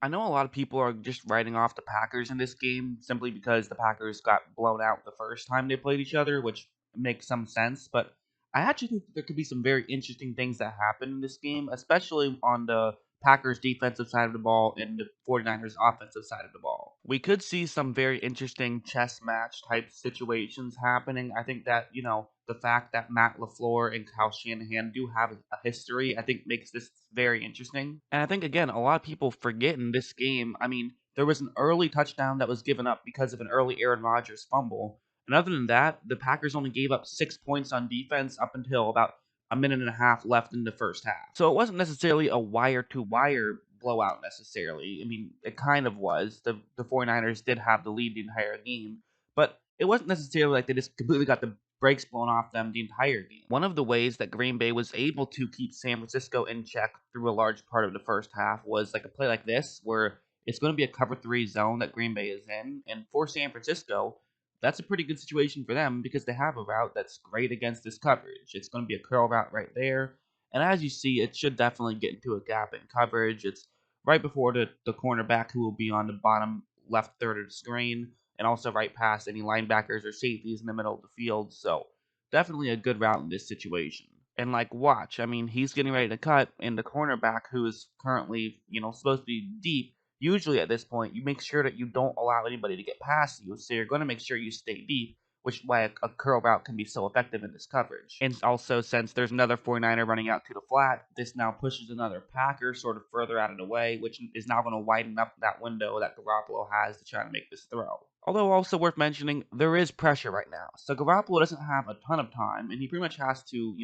I know a lot of people are just writing off the Packers in this game simply because the Packers got blown out the first time they played each other, which makes some sense. But I actually think that there could be some very interesting things that happen in this game, especially on the Packers defensive side of the ball and the 49ers offensive side of the ball. We could see some very interesting chess match type situations happening. I think that, the fact that Matt LaFleur and Kyle Shanahan do have a history, I think makes this very interesting. And I think, again, a lot of people forget in this game, I mean, there was an early touchdown that was given up because of an early Aaron Rodgers fumble. And other than that, the Packers only gave up 6 points on defense up until about a minute and a half left in the first half. So it wasn't necessarily a wire to wire blowout necessarily. I mean, it kind of was. The 49ers did have the lead the entire game, but it wasn't necessarily like they just completely got the brakes blown off them the entire game. One of the ways that Green Bay was able to keep San Francisco in check through a large part of the first half was like a play like this, where it's going to be a cover three zone that Green Bay is in. And for San Francisco, that's a pretty good situation for them because they have a route that's great against this coverage. It's going to be a curl route right there. And as you see, it should definitely get into a gap in coverage. It's right before the cornerback who will be on the bottom left third of the screen and also right past any linebackers or safeties in the middle of the field. So definitely a good route in this situation. And like, watch, I mean, he's getting ready to cut, and the cornerback who is currently, supposed to be deep. Usually at this point, you make sure that you don't allow anybody to get past you, so you're going to make sure you stay deep, which is why a curl route can be so effective in this coverage. And also, since there's another 49er running out to the flat, this now pushes another Packer sort of further out of the way, which is now going to widen up that window that Garoppolo has to try to make this throw. Although also worth mentioning, there is pressure right now. So Garoppolo doesn't have a ton of time, and he pretty much has to,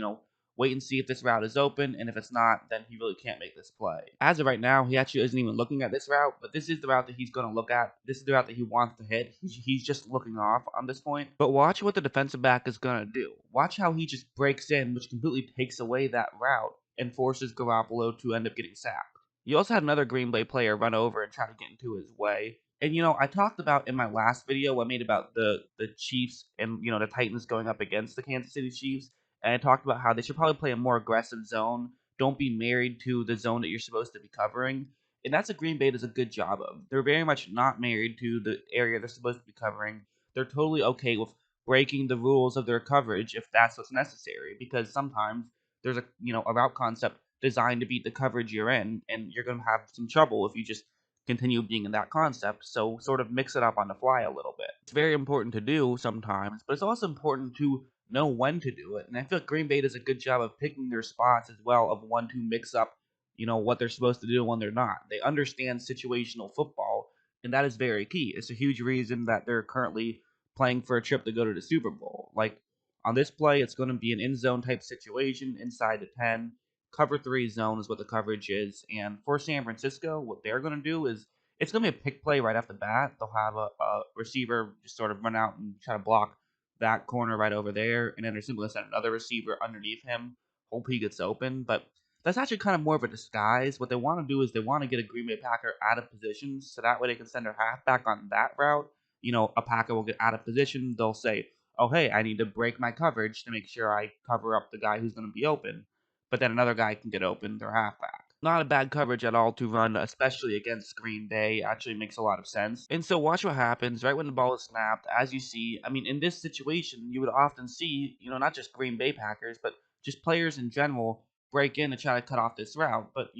wait and see if this route is open, and if it's not, then he really can't make this play. As of right now, he actually isn't even looking at this route, but this is the route that he's going to look at. This is the route that he wants to hit. He's just looking off on this point. But watch what the defensive back is going to do. Watch how he just breaks in, which completely takes away that route and forces Garoppolo to end up getting sacked. You also had another Green Bay player run over and try to get into his way. And I talked about in my last video I made about the Chiefs and the Titans going up against the Kansas City Chiefs, and I talked about how they should probably play a more aggressive zone. Don't be married to the zone that you're supposed to be covering. And that's what Green Bay does a good job of. They're very much not married to the area they're supposed to be covering. They're totally okay with breaking the rules of their coverage if that's what's necessary, because sometimes there's a route concept designed to beat the coverage you're in, and you're going to have some trouble if you just continue being in that concept. So sort of mix it up on the fly a little bit. It's very important to do sometimes, but it's also important to know when to do it. And I feel like Green Bay does a good job of picking their spots as well of when to mix up, what they're supposed to do and when they're not. They understand situational football, and that is very key. It's a huge reason that they're currently playing for a trip to go to the Super Bowl. Like on this play, it's going to be an end zone type situation inside the 10. Cover three zone is what the coverage is. And for San Francisco, what they're going to do is it's going to be a pick play right off the bat. They'll have a receiver just sort of run out and try to block that corner right over there, and then they're simply going to send another receiver underneath him, hope he gets open. But that's actually kind of more of a disguise. What they want to do is they want to get a Green Bay Packer out of position, so that way they can send their halfback on that route. A Packer will get out of position. They'll say, "Oh, hey, I need to break my coverage to make sure I cover up the guy who's going to be open." But then another guy can get open, their halfback. Not a bad coverage at all to run, especially against Green Bay. Actually makes a lot of sense. And so watch what happens right when the ball is snapped. As you see, I mean, in this situation, you would often see, not just Green Bay Packers, but just players in general break in to try to cut off this route. But,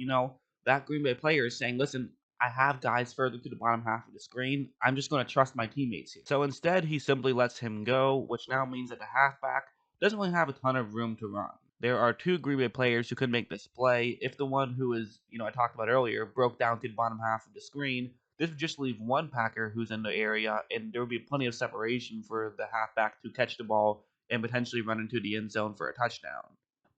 that Green Bay player is saying, listen, I have guys further to the bottom half of the screen. I'm just going to trust my teammates here. So instead, he simply lets him go, which now means that the halfback doesn't really have a ton of room to run. There are two Green Bay players who could make this play. If the one who is, I talked about earlier, broke down to the bottom half of the screen, this would just leave one Packer who's in the area, and there would be plenty of separation for the halfback to catch the ball and potentially run into the end zone for a touchdown.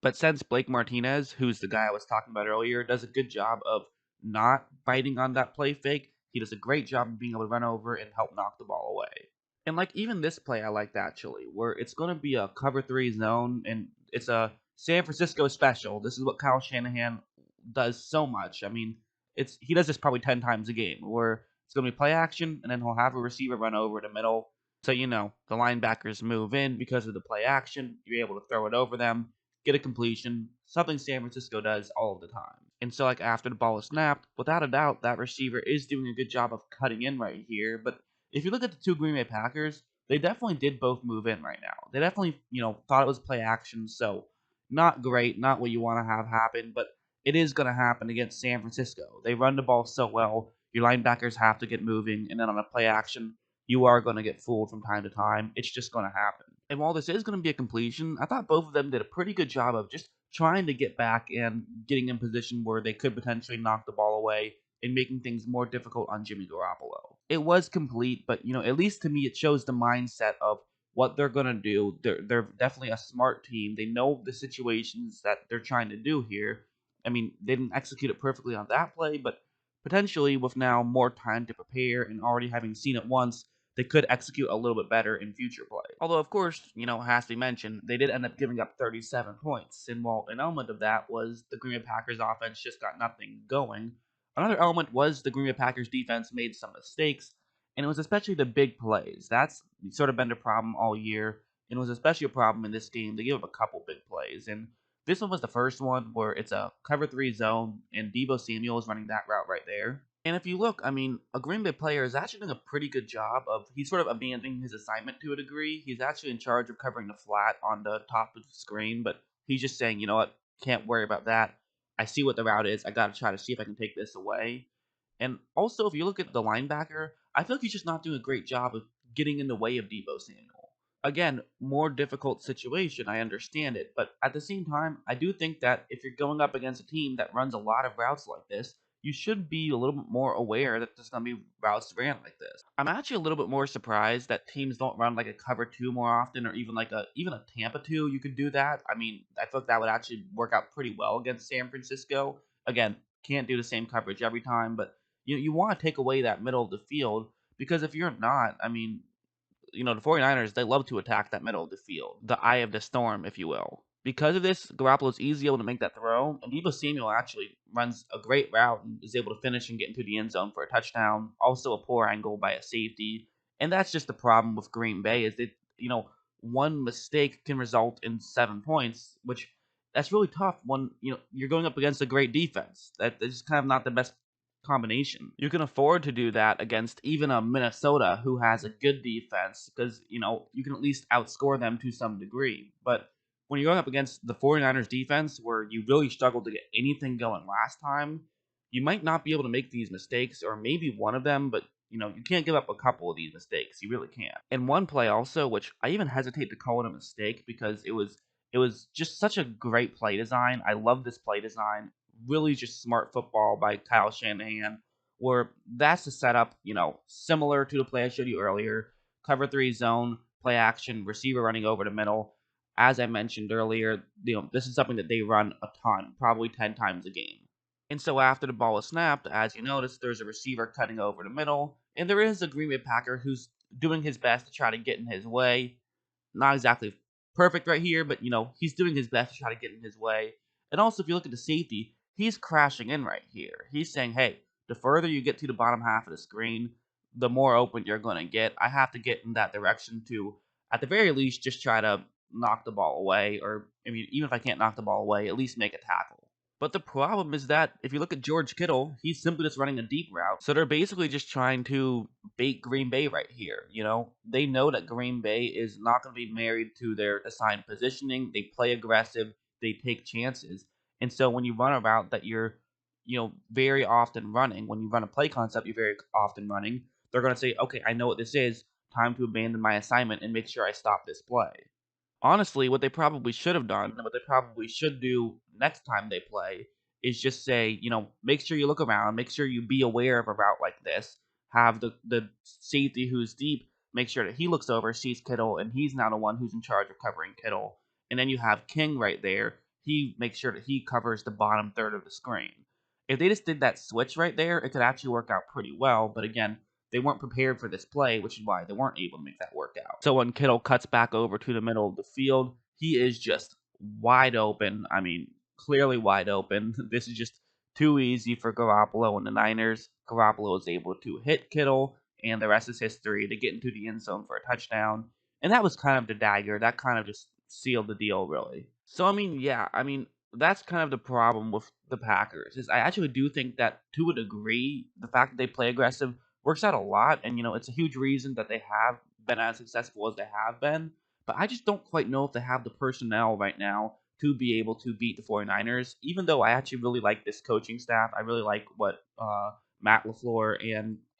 But since Blake Martinez, who's the guy I was talking about earlier, does a good job of not biting on that play fake, he does a great job of being able to run over and help knock the ball away. And like even this play I liked actually, where it's going to be a cover three zone and it's a San Francisco special. This is what Kyle Shanahan does so much. I mean, he does this probably 10 times a game where it's going to be play action and then he'll have a receiver run over the middle. So, the linebackers move in because of the play action. You're able to throw it over them, get a completion, something San Francisco does all of the time. And so, like, after the ball is snapped, without a doubt, that receiver is doing a good job of cutting in right here. But if you look at the two Green Bay Packers, they definitely did both move in right now. They definitely, thought it was play action. So, not great, not what you want to have happen, but it is going to happen against San Francisco. They run the ball so well. Your linebackers have to get moving. And then on a play action, you are going to get fooled from time to time. It's just going to happen. And while this is going to be a completion, I thought both of them did a pretty good job of just trying to get back and getting in position where they could potentially knock the ball away and making things more difficult on Jimmy Garoppolo. It was complete, but at least to me, it shows the mindset of what they're gonna do. They're definitely a smart team. They know the situations that they're trying to do here. I mean, they didn't execute it perfectly on that play, but potentially with now more time to prepare and already having seen it once, they could execute a little bit better in future play. Although, of course, it has to be mentioned, they did end up giving up 37 points. And while an element of that was the Green Bay Packers offense just got nothing going, another element was the Green Bay Packers defense made some mistakes, and it was especially the big plays. That's sort of been the problem all year, and it was especially a problem in this game. They gave up a couple big plays, and this one was the first one where it's a cover three zone, and Debo Samuel is running that route right there. And if you look, I mean, a Green Bay player is actually doing a pretty good job of he's sort of abandoning his assignment to a degree. He's actually in charge of covering the flat on the top of the screen, but he's just saying, you know what, can't worry about that. I see what the route is. I got to try to see if I can take this away. And also, if you look at the linebacker, I feel like he's just not doing a great job of getting in the way of Debo Samuel. Again, more difficult situation, I understand it, but at the same time, I do think that if you're going up against a team that runs a lot of routes like this, you should be a little bit more aware that there's going to be routes ran like this. I'm actually a little bit more surprised that teams don't run like a cover two more often, or even like a Tampa two. You could do that. I mean, I feel like that would actually work out pretty well against San Francisco. Again, can't do the same coverage every time, but you want to take away that middle of the field because if you're not, I mean, the 49ers, they love to attack that middle of the field, the eye of the storm, if you will. Because of this, Garoppolo's easily able to make that throw, and Debo Samuel actually runs a great route and is able to finish and get into the end zone for a touchdown. Also, a poor angle by a safety, and that's just the problem with Green Bay is that one mistake can result in 7 points, which that's really tough when you're going up against a great defense. That is kind of not the best combination. You can afford to do that against even a Minnesota who has a good defense because, you can at least outscore them to some degree. But when you're going up against the 49ers defense where you really struggled to get anything going last time, you might not be able to make these mistakes or maybe one of them, but you can't give up a couple of these mistakes. You really can't. And one play also, which I even hesitate to call it a mistake because it was just such a great play design. I love this play design. Really just smart football by Kyle Shanahan, where that's the setup, similar to the play I showed you earlier. Cover three zone, play action, receiver running over the middle. As I mentioned earlier, this is something that they run a ton, probably 10 times a game. And so after the ball is snapped, as you notice, there's a receiver cutting over the middle, and there is a Green Bay Packer who's doing his best to try to get in his way. Not exactly perfect right here, but he's doing his best to try to get in his way. And also, if you look at the safety, he's crashing in right here. He's saying, hey, the further you get to the bottom half of the screen, the more open you're going to get. I have to get in that direction to, at the very least, just try to knock the ball away. Or, I mean, even if I can't knock the ball away, at least make a tackle. But the problem is that if you look at George Kittle, he's simply just running a deep route. So they're basically just trying to bait Green Bay right here. They know that Green Bay is not going to be married to their assigned positioning. They play aggressive, they take chances. And so when you run a route that you're, very often running, when you run a play concept you're very often running, they're going to say, okay, I know what this is. Time to abandon my assignment and make sure I stop this play. Honestly, what they probably should have done, and what they probably should do next time they play, is just say, make sure you look around, make sure you be aware of a route like this. Have the safety who's deep make sure that he looks over, sees Kittle, and he's now the one who's in charge of covering Kittle. And then you have King right there. He makes sure that he covers the bottom third of the screen. If they just did that switch right there, it could actually work out pretty well. But again, they weren't prepared for this play, which is why they weren't able to make that work out. So when Kittle cuts back over to the middle of the field, he is just wide open. I mean, clearly wide open. This is just too easy for Garoppolo and the Niners. Garoppolo is able to hit Kittle, and the rest is history to get into the end zone for a touchdown. And that was kind of the dagger. That kind of just sealed the deal, really. So, I mean, yeah, I mean, That's kind of the problem with the Packers, is I actually do think that to a degree, the fact that they play aggressive works out a lot, and, it's a huge reason that they have been as successful as they have been, but I just don't quite know if they have the personnel right now to be able to beat the 49ers, even though I actually really like this coaching staff. I really like what, Matt LaFleur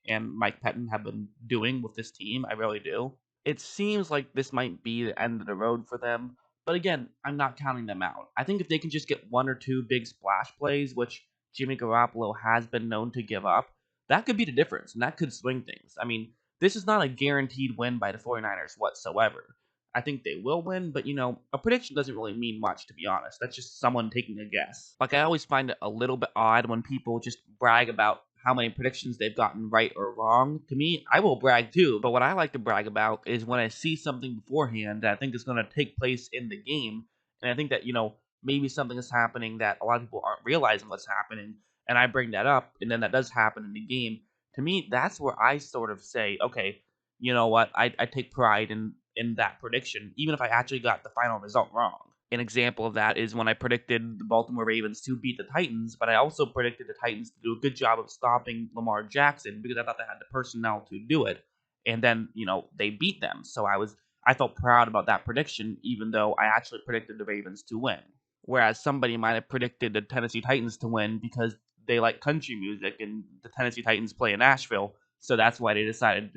and Mike Pettin have been doing with this team, I really do. It seems like this might be the end of the road for them, but again, I'm not counting them out. I think if they can just get one or two big splash plays, which Jimmy Garoppolo has been known to give up, that could be the difference, and that could swing things. I mean, this is not a guaranteed win by the 49ers whatsoever. I think they will win, but a prediction doesn't really mean much, to be honest. That's just someone taking a guess. Like, I always find it a little bit odd when people just brag about how many predictions they've gotten right or wrong. To me, I will brag too, but what I like to brag about is when I see something beforehand that I think is going to take place in the game, and I think that, maybe something is happening that a lot of people aren't realizing what's happening, and I bring that up, and then that does happen in the game. To me, that's where I sort of say, okay, you know what? I take pride in that prediction, even if I actually got the final result wrong. An example of that is when I predicted the Baltimore Ravens to beat the Titans, but I also predicted the Titans to do a good job of stopping Lamar Jackson because I thought they had the personnel to do it. And then, they beat them. So I felt proud about that prediction, even though I actually predicted the Ravens to win. Whereas somebody might have predicted the Tennessee Titans to win because they like country music and the Tennessee Titans play in Nashville. So that's why they decided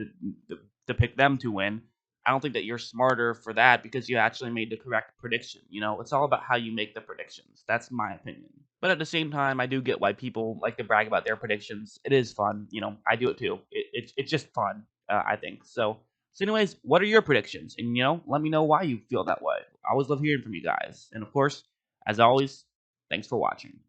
to pick them to win. I don't think that you're smarter for that because you actually made the correct prediction. It's all about how you make the predictions. That's my opinion. But at the same time, I do get why people like to brag about their predictions. It is fun. I do it too. It's just fun, I think. So, anyways, what are your predictions? And, let me know why you feel that way. I always love hearing from you guys. And, of course, as always, thanks for watching.